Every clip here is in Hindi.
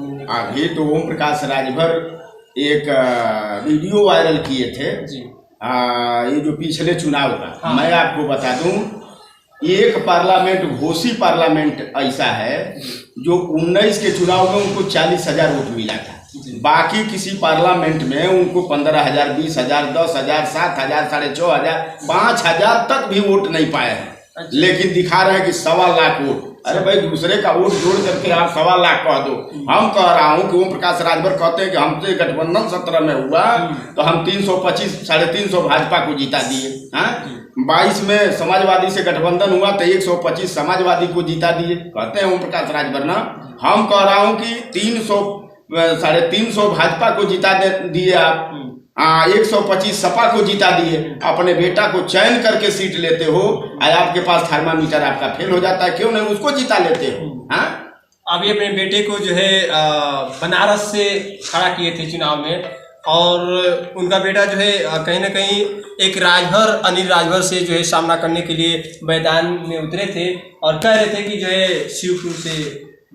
मिलने? अभी तो ओम प्रकाश राजभर एक वीडियो वायरल किए थे जी। ये जो पिछले चुनाव का। हाँ। मैं आपको बता दूं, एक पार्लियामेंट, घोषी पार्लियामेंट ऐसा है जो 19 के चुनाव में उनको 40,000 वोट मिला था। बाकी किसी पार्लियामेंट में उनको 15,000, 20,000, 10,000, 7,000, 4,500, 5,000 तक भी वोट नहीं पाए हैं। लेकिन दिखा रहे हैं कि 1.25 लाख वोट। अरे भाई, दूसरे का वोट जोड़ करके आप 1.25 लाख कह दो। हम कह रहा हूं कि ओम प्रकाश राजभर कहते हैं कि हमसे गठबंधन 17 में हुआ तो हम 325, 350 भाजपा को जीता दिए। 22 में समाजवादी से गठबंधन हुआ तो 125 समाजवादी को जीता दिए, कहते हैं ओम प्रकाश राजभर ना। हम कह रहा हूं कि 300, 350 भाजपा को जिता दिए आप, 125 सपा को जिता दिए। अपने बेटा को चयन करके सीट लेते हो, आपके पास थर्मामीटर आपका फेल हो जाता है, क्यों नहीं उसको जिता लेते हो? अभी अपने बेटे को जो है बनारस से खड़ा किए थे चुनाव में, और उनका बेटा जो है कहीं ना कहीं एक राजभर, अनिल राजभर से जो है सामना करने के लिए मैदान में उतरे थे और कह रहे थे कि जो है शिवपुर से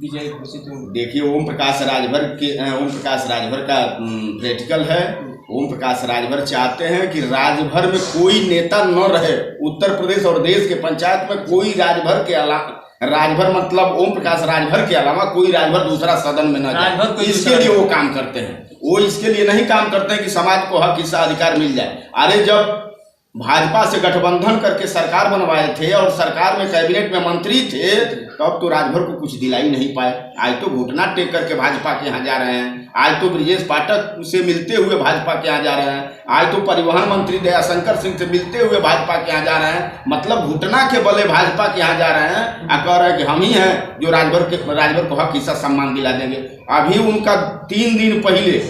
विजय घोषित होंगे। देखिए, ओम प्रकाश राजभर का प्रैक्टिकल है। ओम प्रकाश राजभर चाहते हैं कि राजभर में कोई नेता न रहे। उत्तर प्रदेश और देश के पंचायत में कोई राजभर मतलब ओम प्रकाश राजभर के अलावा कोई राजभर दूसरा सदन में न जाए। इसके लिए वो काम करते हैं। वो इसके लिए नहीं काम करते हैं कि समाज को हक, हिस्सा, अधिकार मिल जाए। अरे जब भाजपा से गठबंधन करके सरकार बनवाए थे और सरकार में कैबिनेट में मंत्री थे, तब तो राजभर को कुछ दिला ही नहीं पाए। आज तो घुटना टेक करके भाजपा के यहाँ जा रहे हैं। आज तो ब्रजेश पाठक से मिलते हुए भाजपा के यहाँ जा रहे हैं। आज तो परिवहन मंत्री दयाशंकर सिंह से मिलते हुए भाजपा के यहाँ जा रहे हैं। मतलब घुटना के बले भाजपा के यहाँ जा रहे हैं और कह रहे हैं कि हम ही हैं जो राजभर को हक, हिस्सा, सम्मान दिला देंगे। अभी उनका 3 दिन पहले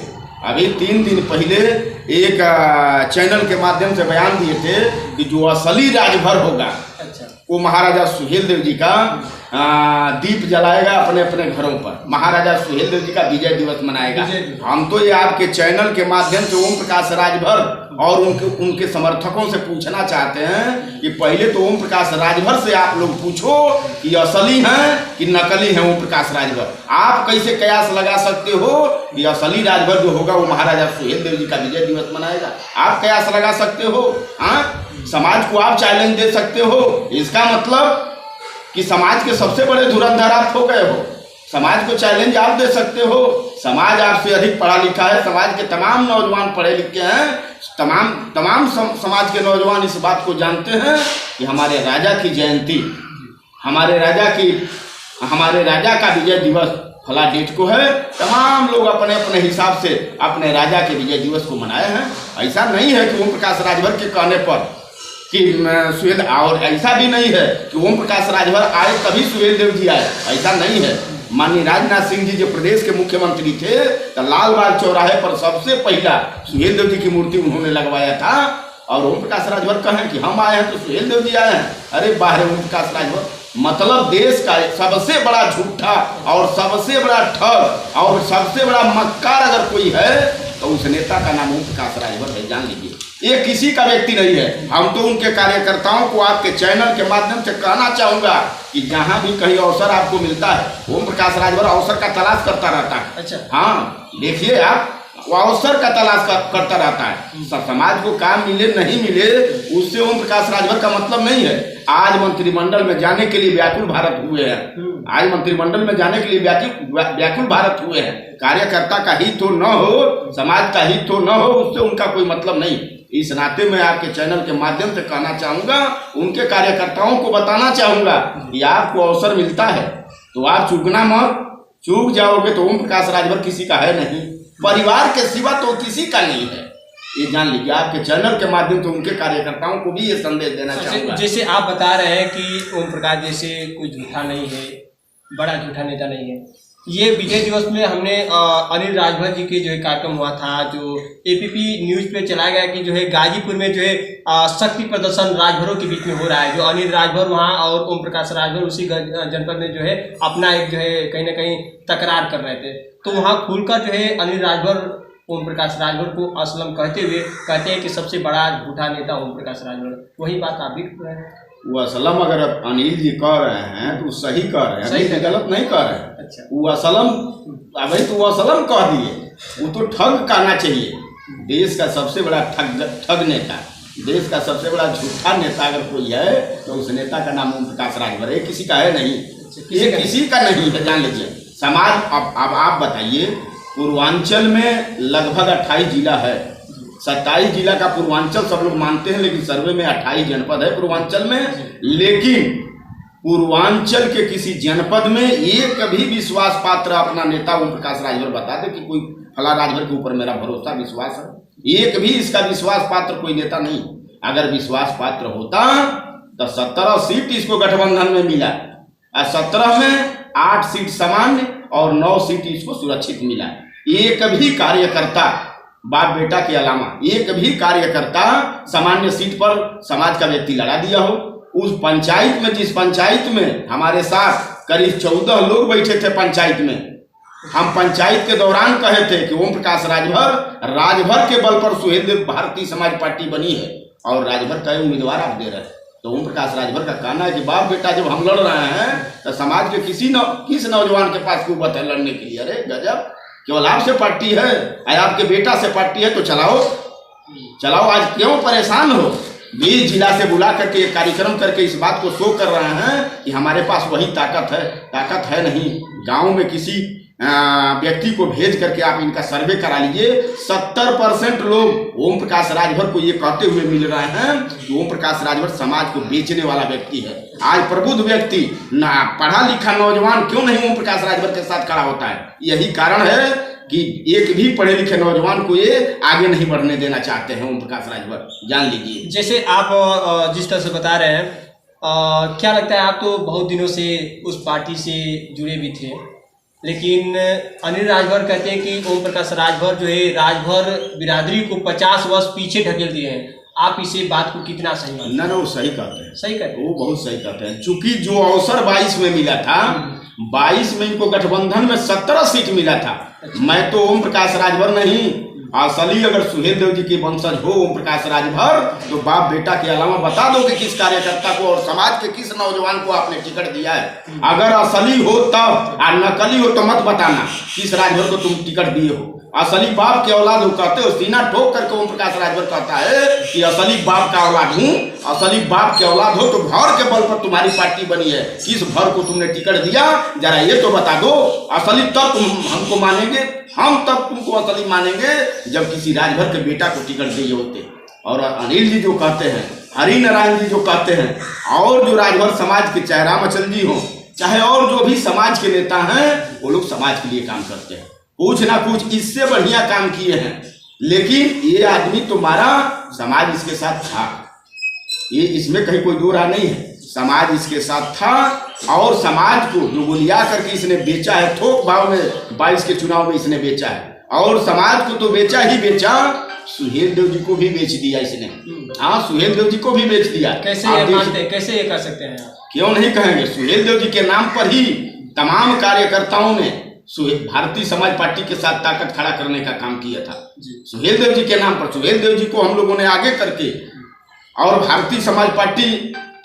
एक चैनल के माध्यम से बयान दिए थे कि जो असली राजभर होगा वो महाराजा सुहेलदेव जी का दीप जलाएगा अपने अपने घरों पर। महाराजा सुहेलदेव जी का विजय दिवस मनाएगा। हम तो ये आपके चैनल के माध्यम से ओम प्रकाश राजभर और उनके समर्थकों से पूछना चाहते हैं कि पहले तो ओम प्रकाश राजभर से आप लोग पूछो कि असली हैं कि नकली हैं ओम प्रकाश राजभर। आप कैसे कयास लगा सकते हो कि असली राजभर जो होगा वो महाराजा सुहेलदेव जी का विजय दिवस मनाएगा? आप कयास लगा सकते हो? समाज को आप चैलेंज दे सकते हो? इसका मतलब कि समाज के सबसे बड़े धुरंधर आप हो गए हो। समाज को चैलेंज आप दे सकते हो? समाज आपसे अधिक पढ़ा लिखा है। समाज के तमाम नौजवान पढ़े लिखे हैं। तमाम समाज के नौजवान इस बात को जानते हैं कि हमारे राजा की जयंती, हमारे राजा का विजय दिवस फला डेट को है। तमाम लोग अपने अपने हिसाब से अपने राजा के विजय दिवस को मनाए हैं। ऐसा नहीं है कि ओम प्रकाश राजभर के कहने पर कि सुहेल, और ऐसा भी नहीं है कि ओम प्रकाश राजभर आए तभी सुहेलदेव जी आए, ऐसा नहीं है। माननीय राजनाथ सिंह जी जो प्रदेश के मुख्यमंत्री थे तो लाल बाग चौराहे पर सबसे पहला सुहेलदेव जी की मूर्ति उन्होंने लगवाया था। और ओम प्रकाश राजभर कहें कि हम आए हैं तो सुहेलदेव जी आए हैं? अरे बाहर ओम प्रकाश राजभर, मतलब देश का सबसे बड़ा झूठा और सबसे बड़ा ठग और सबसे बड़ा मक्कार अगर कोई है तो उस नेता का नाम ओम प्रकाश राजभर है, जान लीजिए। ये किसी का व्यक्ति नहीं है। हम तो उनके कार्यकर्ताओं को आपके चैनल के माध्यम से कहना चाहूंगा कि जहां भी कहीं अवसर आपको मिलता है, ओम प्रकाश राजभर अवसर का तलाश करता रहता है। अच्छा। हाँ, देखिए आप, वो अवसर का तलाश करता रहता है। समाज को काम मिले नहीं मिले उससे ओम प्रकाश राजभर का मतलब नहीं है। आज मंत्रिमंडल में जाने के लिए व्याकुल भारत हुए हैं। आज मंत्रिमंडल में जाने के लिए व्याकुल भारत हुए हैं। कार्यकर्ता का हित हो न हो, समाज का हित हो न हो, उससे उनका कोई मतलब नहीं। इस नाते मैं आपके चैनल के माध्यम से कहना चाहूंगा, उनके कार्यकर्ताओं को बताना चाहूंगा कि आपको अवसर मिलता है तो आप चूकना मत। चूक जाओगे तो ओम प्रकाश राजभर किसी का है नहीं, परिवार के सिवा तो किसी का नहीं है, ये जान लीजिए। आपके चैनल के माध्यम से उनके कार्यकर्ताओं को भी ये संदेश देना चाहूंगा। जैसे आप बता रहे हैं कि ओम प्रकाश जैसे कोई झूठा नहीं है, बड़ा झूठा नेता नहीं है। ये विजय दिवस में हमने अनिल राजभर जी के जो है कार्यक्रम हुआ था, जो एपीपी न्यूज़ पे चलाया गया कि जो है गाजीपुर में जो है शक्ति प्रदर्शन राजभरों के बीच में हो रहा है। जो अनिल राजभर वहाँ और ओम प्रकाश राजभर उसी जनपद में जो है अपना एक जो है कहीं ना कहीं तकरार कर रहे थे। तो वहाँ खुलकर जो है अनिल राजभर ओम प्रकाश राजभर को असलम कहते हैं कि सबसे बड़ा झूठा नेता ओम प्रकाश राजभर। वही बात आप भी कर रहे हैं। वो असलम अगर अनिल जी कह रहे हैं तो सही कह रहे हैं, सही अनिल जी गलत नहीं कह रहे हैं। अच्छा। वो असलम, अभी तो वो असलम कह दिए, वो तो ठग कहना चाहिए। देश का सबसे बड़ा ठग नेता, देश का सबसे बड़ा झूठा नेता अगर कोई है तो उस नेता का नाम ओम प्रकाश राजभर है। किसी का है नहीं, ये किसी का नहीं है, जान लीजिए। समाज अब आप बताइए, पूर्वांचल में लगभग 28 जिला है, 27 जिला का पूर्वांचल सब लोग मानते हैं, लेकिन सर्वे में 28 जनपद है पूर्वांचल में। लेकिन पूर्वांचल के किसी जनपद में एक भी विश्वास पात्र अपना नेता ओम प्रकाश राजभर बता दे कि कोई फला राजभर के ऊपर मेरा भरोसा विश्वास है, एक भी इसका विश्वास पात्र कोई नेता नहीं। अगर विश्वास पात्र होता तो 17 सीट इसको गठबंधन में मिला, और 17 में 8 सीट सामान्य और 9 सीट इसको सुरक्षित मिला। एक भी कार्यकर्ता, बाप बेटा के अलावा एक भी कार्यकर्ता सामान्य सीट पर समाज का व्यक्ति लड़ा दिया हो। उस पंचायत में, जिस पंचायत में हमारे साथ करीब 14 लोग बैठे थे पंचायत में, हम पंचायत के दौरान कहे थे कि ओम प्रकाश राजभर के बल पर सुहेलदेव भारतीय समाज पार्टी बनी है और राजभर का उम्मीदवार आप दे रहे हैं। तो ओम प्रकाश राजभर का कहना है कि बाप बेटा जब हम लड़ रहे हैं तो समाज के किस नौजवान के पास कुवत है लड़ने के लिए? अरे गजब, केवल आपसे पार्टी है, आपके बेटा से पार्टी है तो चलाओ। आज क्यों परेशान हो? 20 जिला से बुला करके एक कार्यक्रम करके इस बात को शो कर रहे हैं कि हमारे पास वही ताकत है नहीं। गांव में किसी व्यक्ति को भेज करके आप इनका सर्वे करा लीजिए, 70% लोग ओम प्रकाश राजभर को ये कहते हुए मिल रहे हैं कि ओम प्रकाश राजभर समाज को बेचने वाला व्यक्ति है। आज प्रबुद्ध व्यक्ति, ना पढ़ा लिखा नौजवान क्यों नहीं ओम प्रकाश राजभर के साथ खड़ा होता है? यही कारण है कि एक भी पढ़े लिखे नौजवान को ये आगे नहीं बढ़ने देना चाहते हैं ओम प्रकाश राजभर, जान लीजिए। जैसे आप जिस तरह से बता रहे हैं, क्या लगता है, आप तो बहुत दिनों से उस पार्टी से जुड़े भी थे, लेकिन अनिल राजभर कहते हैं कि ओम प्रकाश राजभर जो है राजभर बिरादरी को 50 वर्ष पीछे ढकेल दिए हैं। आप इसे बात को कितना सही मानते हैं? ना वो सही कहते हैं, सही कहते हैं, वो बहुत सही कहते हैं। चूंकि जो अवसर 22 में मिला था, 22 में इनको गठबंधन में 17 सीट मिला था। मैं तो ओम प्रकाश राजभर नहीं, असली अगर सुहेलदेव जी के वंशज हो ओम प्रकाश राजभर तो बाप बेटा के अलावा बता दो कि किस कार्यकर्ता को और समाज के किस नौजवान को आपने टिकट दिया है। अगर असली हो तब, और नकली हो तो मत बताना किस राजभर को तुम टिकट दिए हो। असली बाप के औलाद हो कहते हो, सीना ठोक करके ओम प्रकाश राजभर कहता है कि असली बाप का औलाद हूँ। असली बाप के औलाद हो तो भर के बल पर तुम्हारी पार्टी बनी है, किस भर को तुमने टिकट दिया जरा ये तो बता दो। असली तब तुम हमको मानेंगे, हम तब तुमको असली मानेंगे जब किसी राजभर के बेटा को टिकट दिए होते। और अनिल जी जो कहते हैं, हरि नारायण जी जो कहते हैं, और जो राजभर समाज के, चाहे रामचंद्र जी हो, चाहे और जो भी समाज के नेता हैं, वो लोग समाज के लिए काम करते हैं, कुछ ना कुछ इससे बढ़िया काम किए हैं। लेकिन ये आदमी तुम्हारा, समाज इसके साथ था, ये इसमें कहीं कोई दो राय नहीं है। समाज इसके साथ था और समाज को डुबुलिया करके इसने बेचा है, थोक भाव में 22 के चुनाव में इसने बेचा है। और समाज को तो बेचा ही बेचा, सुहेलदेव जी को भी बेच दिया इसने। हाँ, सुहेलदेव जी को भी बेच दिया। कैसे ये मानते हैं, कैसे ये कर सकते हैं? क्यों नहीं कहेंगे? सुहेलदेव जी के नाम पर ही तमाम कार्यकर्ताओं ने भारतीय समाज पार्टी के साथ ताकत खड़ा करने का काम किया था। सुहेलदेव जी के नाम पर, सुहेलदेव जी को हम लोगों ने आगे करके और भारतीय समाज पार्टी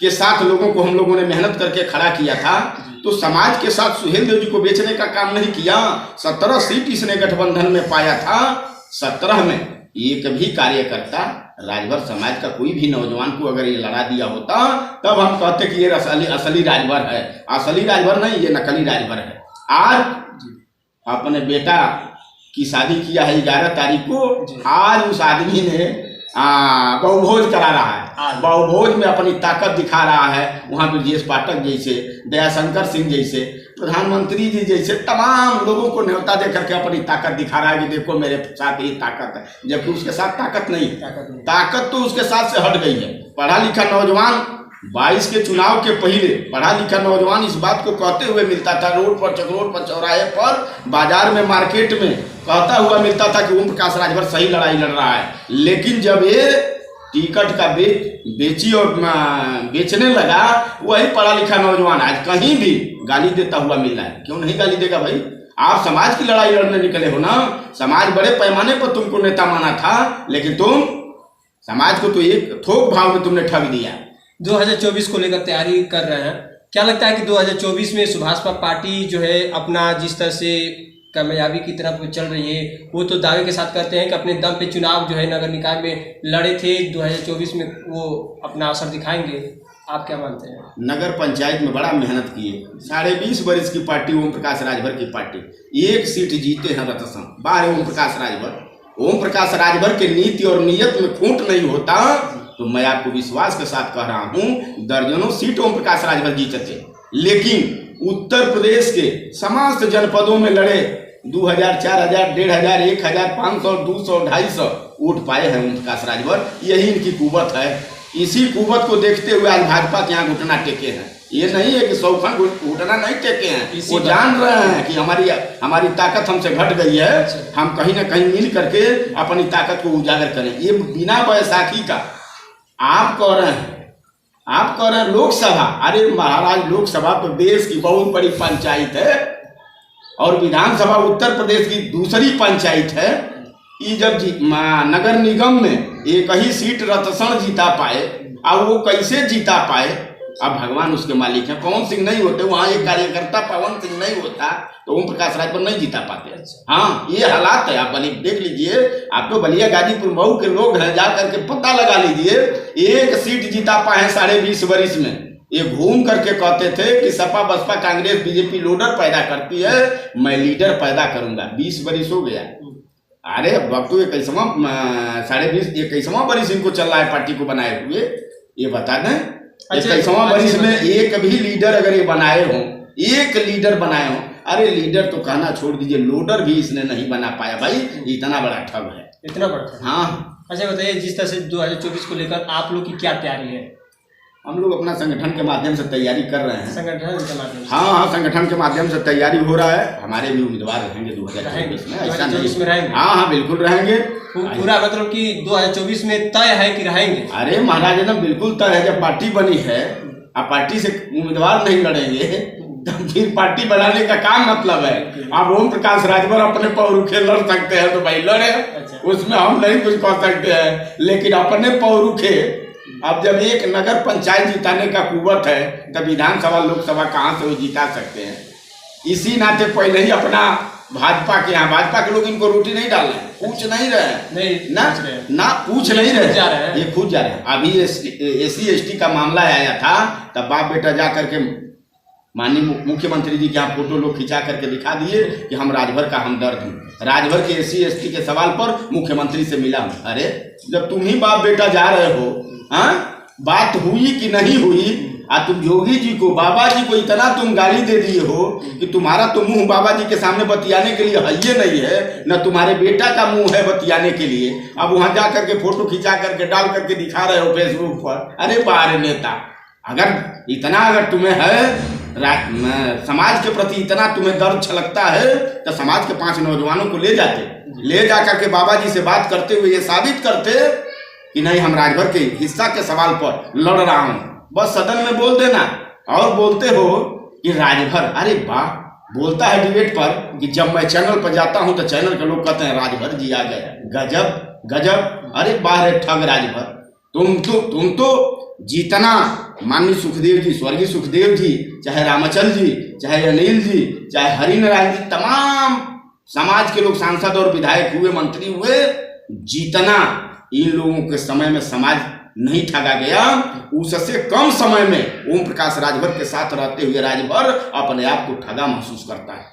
के साथ लोगों को हम लोगों ने मेहनत करके खड़ा किया था। तो समाज के साथ सुहेलदेव जी को बेचने का काम नहीं किया। 17 सीट इसने गठबंधन में पाया था, 17 में एक भी कार्यकर्ता राजभर समाज का कोई भी नौजवान को अगर ये लड़ा दिया होता तब हम कहते कि ये असली राजभर है। असली राजभर नहीं, ये नकली राजभर है। आज अपने बेटा की शादी किया है 11 तारीख को, आज उस आदमी ने बहुभोज करा रहा है, बहुभोज में अपनी ताकत दिखा रहा है। वहाँ ब्रजेश पाठक जैसे, दयाशंकर सिंह जैसे, प्रधानमंत्री जी जैसे तमाम लोगों को न्योता दे करके अपनी ताकत दिखा रहा है कि देखो मेरे साथ ये ताकत है, जबकि उसके साथ ताकत नहीं। ताकत तो उसके साथ से हट गई है। पढ़ा लिखा नौजवान 22 के चुनाव के पहले पढ़ा लिखा नौजवान इस बात को कहते हुए मिलता था, रोड पर, चकरोड पर, चौराहे पर, बाजार में, मार्केट में कहता हुआ मिलता था कि ओम प्रकाश राजभर सही लड़ाई लड़ रहा है। लेकिन जब ये टिकट का बेची और बेचने लगा, वही पढ़ा लिखा नौजवान आज कहीं भी गाली देता हुआ मिल रहा है। क्यों नहीं गाली देगा भाई? आप समाज की लड़ाई लड़ने निकले हो ना। समाज बड़े पैमाने पर तुमको नेता माना था, लेकिन तुम समाज को तो एक थोक भाव में तुमने ठग दिया। 2024 को लेकर तैयारी कर रहे हैं, क्या लगता है कि 2024 में सुभाषपा पार्टी जो है अपना जिस तरह से कामयाबी की तरफ चल रही है, वो तो दावे के साथ करते हैं कि अपने दम पे चुनाव जो है नगर निकाय में लड़े थे, 2024 में वो अपना असर दिखाएंगे, आप क्या मानते हैं? नगर पंचायत में बड़ा मेहनत किए, 20.5 वर्ष की पार्टी ओम प्रकाश राजभर की पार्टी, 1 सीट जीते हैं रतसम, बाहर ओम प्रकाश राजभर। ओम प्रकाश राजभर के नीति और नियत में खूंट नहीं होता तो मैं आपको विश्वास के साथ कह रहा हूं दर्जनों सीट ओम प्रकाश राजभर जीते थे। लेकिन उत्तर प्रदेश के समस्त जनपदों में लड़े 2000, 4000, 1500, 1000, 500, 200, 250 वोट पाए हैं ओम प्रकाश राजभर। यही इनकी कुवत है। इसी कुवत को देखते हुए आज भाजपा के यहाँ घुटना टेके हैं। ये नहीं है कि सौखन घुटना नहीं टेके हैं, वो जान रहे हैं कि हमारी ताकत हमसे घट गई है, हम कहीं ना कहीं मिल करके अपनी ताकत को उजागर करें। ये बिना बैसाखी का आप कह रहे हैं लोकसभा, अरे महाराज लोकसभा तो देश की बहुत बड़ी पंचायत है और विधानसभा उत्तर प्रदेश की दूसरी पंचायत है। ये जब नगर निगम में एक ही सीट रतसण जीता पाए, अब वो कैसे जीता पाए? अब भगवान उसके मालिक हैं। पवन सिंह नहीं होते वहाँ, एक कार्यकर्ता पवन सिंह नहीं होता तो ओम प्रकाश राजभर नहीं जीता पाते। हाँ, ये हालात है। आप देख लीजिए, आप तो बलिया गाजीपुर मऊ के लोग हैं, जा करके पता लगा लीजिए। 1 सीट जीता पाए 20.5 वर्ष में। ये घूम करके कहते थे कि सपा बसपा कांग्रेस बीजेपी लोडर पैदा करती है, मैं लीडर पैदा करूंगा। 20 वर्ष हो गया। अरे अब तो 21वां वर्ष इनको चल रहा है पार्टी को बनाए हुए। ये बता दें 21वां वर्ष में एक भी लीडर अगर ये बनाए हो, एक लीडर बनाए हो, अरे लीडर तो कहना छोड़ दीजिए, लोडर भी इसने नहीं बना पाया भाई। इतना बड़ा ठग है, इतना बड़ा। हाँ। अच्छा बताइए, जिस तरह से 2024 को लेकर आप लोग की क्या तैयारी है? हम लोग अपना संगठन के माध्यम से तैयारी कर रहे हैं। संगठन के माध्यम से? हाँ, संगठन के माध्यम से तैयारी हो रहा है। हमारे भी उम्मीदवार रहेंगे 2024 में, ऐसा नहीं रहेंगे? हाँ, बिल्कुल रहेंगे। पूरा मतलब कि 2024 में तय है कि रहेंगे? अरे महाराज एकदम बिल्कुल तय है। जब पार्टी बनी है, अब पार्टी से उम्मीदवार नहीं लड़ेंगे तो फिर पार्टी बनाने का काम मतलब है। अब ओम प्रकाश राजभर अपने पौरुखे लड़ सकते हैं तो भाई लड़े, उसमें हम नहीं कुछ कह सकते हैं। लेकिन अपने पौरुखे, अब जब एक नगर पंचायत जिताने का कुवत है तब विधानसभा लोकसभा कहाँ से वो जिता सकते हैं? इसी नाते पहले ही अपना भाजपा के लोग इनको रोटी नहीं डाल रहे हैं, पूछ नहीं रहे हैं, ना पूछ नहीं रहे, ये खुद जा रहे हैं। अभी SC/ST का मामला आया था तब बाप बेटा जा करके माननीय मुख्यमंत्री जी के यहाँ फोटो लोग खिंचा करके दिखा दिए कि हम राजभर का हमदर्द हूँ। राजभर के SC/ST के सवाल पर मुख्यमंत्री से मिला हूँ। अरे जब तुम ही बाप बेटा जा रहे हो, हाँ, बात हुई कि नहीं हुई? तुम योगी जी को, बाबा जी को इतना तुम गाली दे दिए हो कि तुम्हारा तो मुंह बाबा जी के सामने बतियाने के लिए है ये नहीं है, न तुम्हारे बेटा का मुंह है बतियाने के लिए। अब वहां जा करके फोटो खिंचा करके डाल करके दिखा रहे हो फेसबुक पर। अरे बारे नेता, अगर तुम्हें है समाज के प्रति इतना तुम्हें दर्द छलकता है तो समाज के 5 नौजवानों को ले जा करके बाबा जी से बात करते हुए ये साबित करते कि नहीं, हम राजभर के हिस्सा के सवाल पर लड़ रहा हूं। बस सदन में बोल देना और बोलते हो कि राजभर, अरे वाह, बोलता है डिबेट पर कि जब मैं चैनल पर जाता हूं तो चैनल के लोग कहते हैं राजभर जी आ गए। गजब। अरे वाह रे ठग राजभर, तुम तो जितना माननीय सुखदेव जी, स्वर्गीय सुखदेव जी, चाहे रामचल जी, चाहे अनिल जी, चाहे हरिनारायण जी, तमाम समाज के लोग सांसद और विधायक हुए, मंत्री हुए, जितना इन लोगों के समय में समाज नहीं ठगा गया, उससे कम समय में ओम प्रकाश राजभर के साथ रहते हुए राजभर अपने आप को ठगा महसूस करता है।